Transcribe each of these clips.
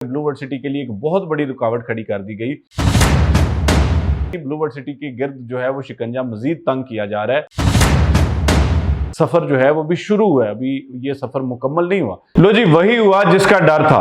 Blue world city के लिए एक बहुत बड़ी रुकावट खड़ी कर दी गई। ब्लू वर्ल्ड सिटी के गिर्द जो है वो शिकंजा मजीद तंग किया जा रहा है। सफर जो है वो भी शुरू हुआ है, अभी ये सफर मुकम्मल नहीं हुआ। लो जी, वही हुआ जिसका डर था।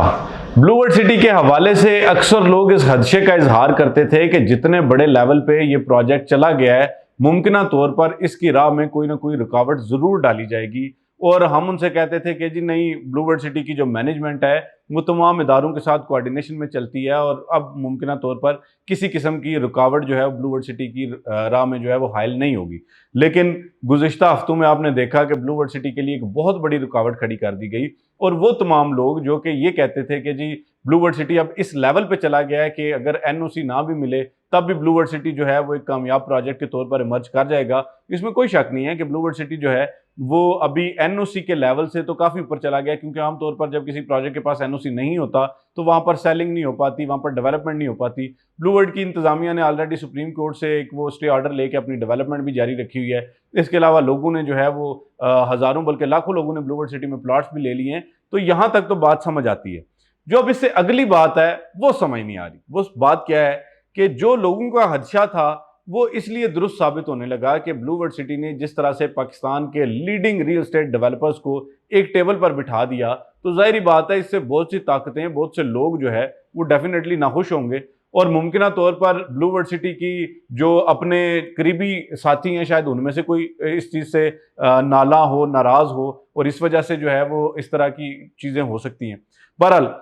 ब्लू वर्ल्ड सिटी के हवाले से अक्सर लोग इस खदशे का इजहार करते थे कि जितने बड़े लेवल पे ये प्रोजेक्ट चला गया है, मुमकिन तौर पर इसकी राह में कोई ना कोई रुकावट जरूर डाली जाएगी। और हम उनसे कहते थे कि जी नहीं, ब्लू वर्ल्ड सिटी की जो मैनेजमेंट है वो तमाम इदारों के साथ कोऑर्डिनेशन में चलती है और अब मुमकिन तौर पर किसी किस्म की रुकावट जो है ब्लू वर्ल्ड सिटी की राह में जो है वो हायल नहीं होगी। लेकिन गुज़िश्ता हफ्तों में आपने देखा कि ब्लू वर्ल्ड सिटी के लिए एक बहुत बड़ी रुकावट खड़ी कर दी गई। और वो तमाम लोग जो कि ये कहते थे कि जी ब्लू वर्ल्ड सिटी अब इस लेवल पे चला गया है कि अगर एनओसी ना भी मिले तब भी ब्लू वर्ल्ड सिटी जो है वो एक कामयाब प्रोजेक्ट के तौर पर इमर्ज कर जाएगा। इसमें कोई शक नहीं है कि ब्लू वर्ल्ड सिटी जो है वो अभी एनओसी के लेवल से तो काफ़ी ऊपर चला गया, क्योंकि आमतौर पर जब किसी प्रोजेक्ट के पास एनओसी नहीं होता तो वहाँ पर सेलिंग नहीं हो पाती, वहाँ पर डेवलपमेंट नहीं हो पाती। ब्लू वर्ल्ड की इंतजामिया ने ऑलरेडी सुप्रीम कोर्ट से एक वो स्टे ऑर्डर लेके अपनी डेवलपमेंट भी जारी रखी हुई है। इसके अलावा लोगों ने जो है वो हज़ारों बल्कि लाखों लोगों ने ब्लू वर्ल्ड सिटी में प्लॉट्स भी ले लिए हैं। तो यहाँ तक तो बात समझ आती है। जो अब इससे अगली बात है वो समझ नहीं आ रही। वो बात क्या है कि जो लोगों का खदशा था वो इसलिए दुरुस्त साबित होने लगा कि ब्लू वर्ल्ड सिटी ने जिस तरह से पाकिस्तान के लीडिंग रियल एस्टेट डेवलपर्स को एक टेबल पर बिठा दिया, तो जाहिर बात है इससे बहुत सी ताकतें, बहुत से लोग जो है वो डेफिनेटली नाखुश होंगे। और मुमकिन तौर पर ब्लू वर्ल्ड सिटी की जो अपने करीबी साथी हैं, शायद उनमें से कोई इस चीज़ से नाला हो, नाराज़ हो, और इस वजह से जो है वो इस तरह की चीज़ें हो सकती हैं। बहरहाल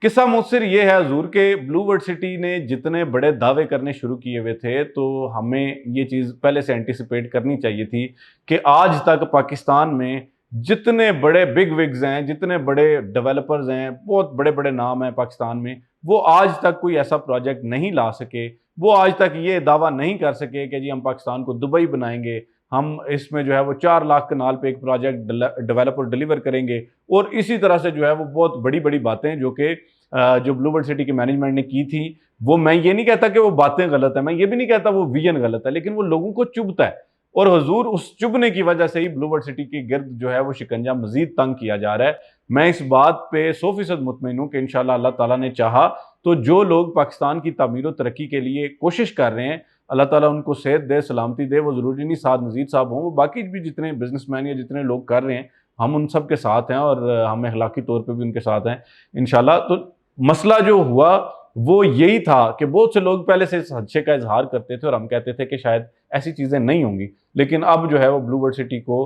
किस्सा मुझसे ये है हजूर के ब्लू वर्ल्ड सिटी ने जितने बड़े दावे करने शुरू किए हुए थे, तो हमें ये चीज़ पहले से एंटिसिपेट करनी चाहिए थी कि आज तक पाकिस्तान में जितने बड़े बिग विग्स हैं, जितने बड़े डेवलपर्स हैं, बहुत बड़े बड़े नाम हैं पाकिस्तान में, वो आज तक कोई ऐसा प्रोजेक्ट नहीं ला सके। वो आज तक ये दावा नहीं कर सके कि जी हम पाकिस्तान को दुबई बनाएंगे, हम इसमें जो है वो 4 लाख कनाल पे एक प्रोजेक्ट डेवलप और डिलीवर करेंगे। और इसी तरह से जो है वो बहुत बड़ी बड़ी बातें जो कि जो ब्लू वर्ल्ड सिटी की मैनेजमेंट ने की थी, वो मैं ये नहीं कहता कि वो बातें गलत है, मैं ये भी नहीं कहता वो विजन गलत है, लेकिन वो लोगों को चुभता है। और हुजूर उस चुभने की वजह से ही ब्लू वर्ल्ड सिटी के गिर्द जो है वो शिकंजा मजीद तंग किया जा रहा है। मैं इस बात पे 100% मुतमईन हूँ कि इंशाल्लाह अल्लाह ताला ने चाहा तो जो लोग पाकिस्तान की तामीर और तरक्की के लिए कोशिश कर रहे हैं, अल्लाह ताला उनको सेहत दे, सलामती दे। वो ज़रूरी नहीं साद नज़ीर साहब हों, वो बाकी भी जितने बिजनेसमैन या जितने लोग कर रहे हैं, हम उन सब के साथ हैं और हम अखलाकी तौर पे भी उनके साथ हैं इंशाल्लाह। तो मसला जो हुआ वो यही था कि बहुत से लोग पहले से इस खदशे का इजहार करते थे और हम कहते थे कि शायद ऐसी चीज़ें नहीं होंगी, लेकिन अब जो है वो ब्लू वर्ल्ड सिटी को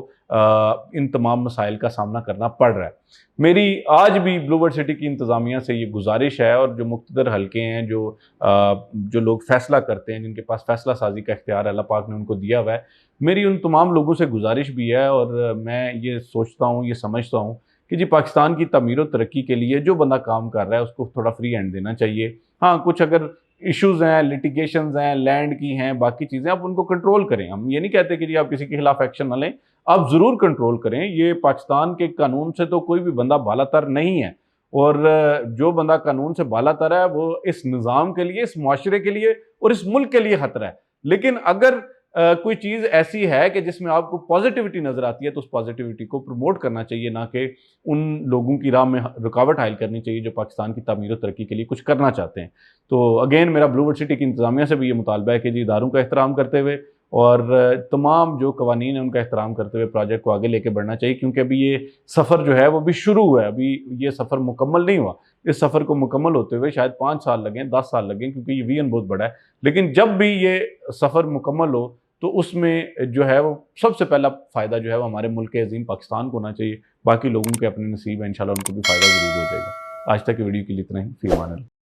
इन तमाम मसाइल का सामना करना पड़ रहा है। मेरी आज भी ब्लू वर्ल्ड सिटी की इंतज़ामिया से ये गुजारिश है, और जो मुक़्तदर हल्के हैं, जो लोग फैसला करते हैं, जिनके पास फैसला साजी का इख्तियार अल्लाह पाक ने उनको दिया हुआ है, मेरी उन तमाम लोगों से गुजारिश भी है। और मैं ये सोचता हूँ, ये समझता हूँ कि जी पाकिस्तान की तमीर और तरक्की के लिए जो बंदा काम कर रहा है उसको थोड़ा फ्री हैंड देना चाहिए। हाँ, कुछ अगर इश्यूज़ हैं, लिटिगेशंस हैं, लैंड की हैं, बाकी चीज़ें, आप उनको कंट्रोल करें। हम ये नहीं कहते कि जी आप किसी के खिलाफ एक्शन ना लें, आप ज़रूर कंट्रोल करें। ये पाकिस्तान के कानून से तो कोई भी बंदा बालातर नहीं है, और जो बंदा कानून से बालातर है वो इस निज़ाम के लिए, इस मुआशरे के लिए और इस मुल्क के लिए ख़तरा है। लेकिन अगर कोई चीज़ ऐसी है कि जिसमें आपको पॉजिटिविटी नज़र आती है तो उस पॉजिटिविटी को प्रमोट करना चाहिए, ना कि उन लोगों की राह में रुकावट हायल करनी चाहिए जो पाकिस्तान की तामीर और तरक्की के लिए कुछ करना चाहते हैं। तो अगेन मेरा ब्लू वर्ल्ड सिटी की इंतज़ामिया से भी ये मुतालबा है कि जी इदारों का एहतराम करते हुए और तमाम जो कवानीन हैं उनका एहतराम करते हुए प्रोजेक्ट को आगे लेके बढ़ना चाहिए, क्योंकि अभी ये सफ़र जो है वो भी शुरू हुआ है, अभी ये सफ़र मुकम्मल नहीं हुआ। इस सफ़र को मुकम्मल होते हुए शायद 5 साल लगें, 10 साल लगें, क्योंकि ये विजन बहुत बड़ा है। लेकिन जब भी ये सफ़र मुकम्मल हो तो उसमें जो है वो सबसे पहला फ़ायदा जो है वो हमारे मुल्क अज़ीम पाकिस्तान को होना चाहिए। बाकी लोगों के अपने नसीब है, इंशाल्लाह उनको भी फ़ायदा ज़रूर हो जाएगा। आज तक की वीडियो के लिए इतना ही। फ़ी अमान अल्लाह।